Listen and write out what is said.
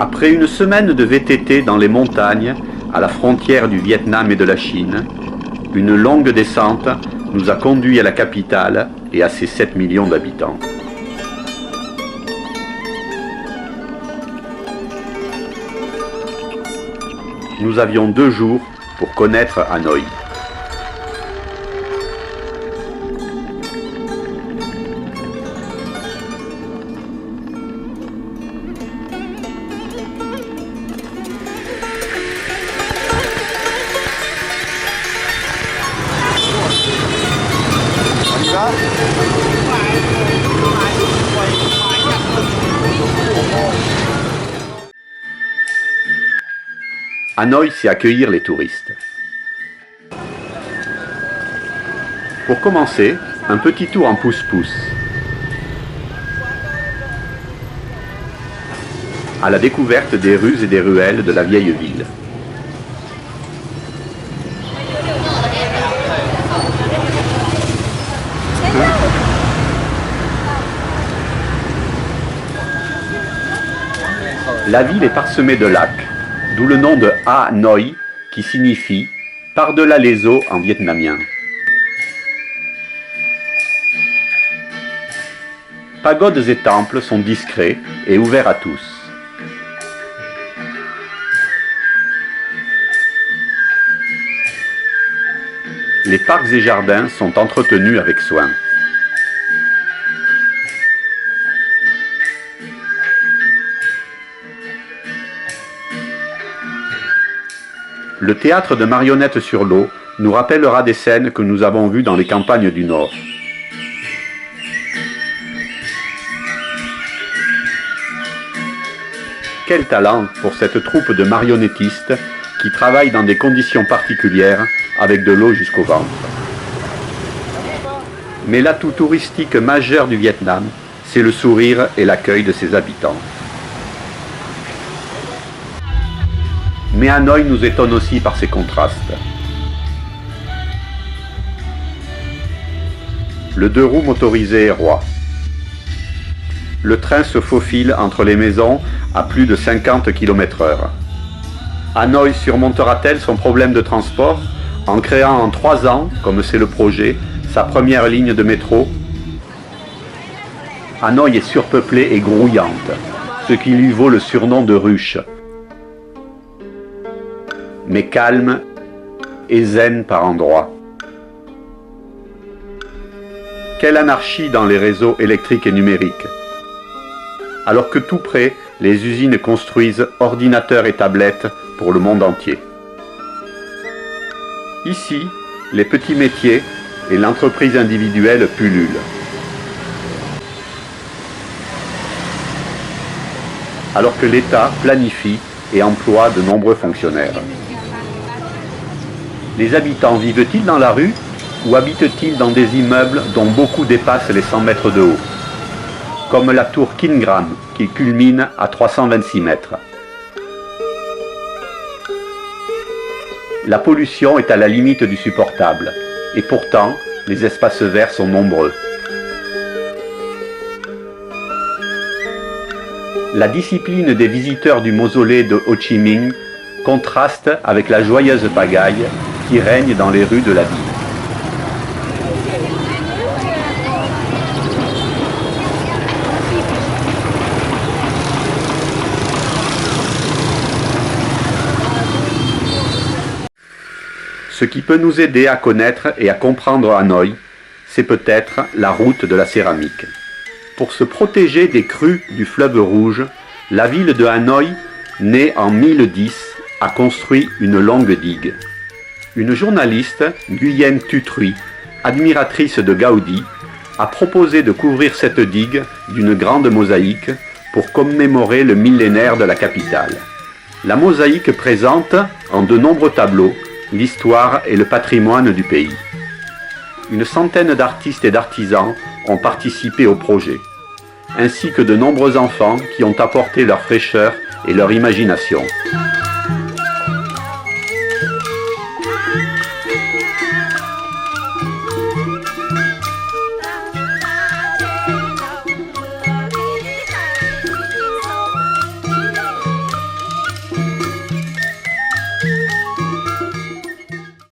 Après une semaine de VTT dans les montagnes, à la frontière du Vietnam et de la Chine, une longue descente nous a conduits à la capitale et à ses 7 millions d'habitants. Nous avions 2 jours pour connaître Hanoï. Hanoï, c'est accueillir les touristes. Pour commencer, un petit tour en pousse-pousse. À la découverte des rues et des ruelles de la vieille ville. La ville est parsemée de lacs, d'où le nom de Hanoï qui signifie « par-delà les eaux » en vietnamien. Pagodes et temples sont discrets et ouverts à tous. Les parcs et jardins sont entretenus avec soin. Le théâtre de marionnettes sur l'eau nous rappellera des scènes que nous avons vues dans les campagnes du Nord. Quel talent pour cette troupe de marionnettistes qui travaillent dans des conditions particulières avec de l'eau jusqu'au ventre. Mais l'atout touristique majeur du Vietnam, c'est le sourire et l'accueil de ses habitants. Mais Hanoï nous étonne aussi par ses contrastes. Le 2 roues motorisé est roi. Le train se faufile entre les maisons à plus de 50 km/h. Hanoï surmontera-t-elle son problème de transport en créant en 3 ans, comme c'est le projet, sa première ligne de métro? Hanoï est surpeuplée et grouillante, ce qui lui vaut le surnom de ruche. Mais calme et zen par endroits. Quelle anarchie dans les réseaux électriques et numériques. Alors que tout près, les usines construisent ordinateurs et tablettes pour le monde entier. Ici, les petits métiers et l'entreprise individuelle pullulent. Alors que l'État planifie et emploie de nombreux fonctionnaires. Les habitants vivent-ils dans la rue ou habitent-ils dans des immeubles dont beaucoup dépassent les 100 mètres de haut, comme la tour Kin Gram qui culmine à 326 mètres. La pollution est à la limite du supportable, et pourtant, les espaces verts sont nombreux. La discipline des visiteurs du mausolée de Ho Chi Minh contraste avec la joyeuse pagaille qui règne dans les rues de la ville. Ce qui peut nous aider à connaître et à comprendre Hanoï, c'est peut-être la route de la céramique. Pour se protéger des crues du fleuve Rouge, la ville de Hanoï, née en 1010, a construit une longue digue. Une journaliste, Nguyen Tu Truy, admiratrice de Gaudi, a proposé de couvrir cette digue d'une grande mosaïque pour commémorer le millénaire de la capitale. La mosaïque présente, en de nombreux tableaux, l'histoire et le patrimoine du pays. Une centaine d'artistes et d'artisans ont participé au projet, ainsi que de nombreux enfants qui ont apporté leur fraîcheur et leur imagination.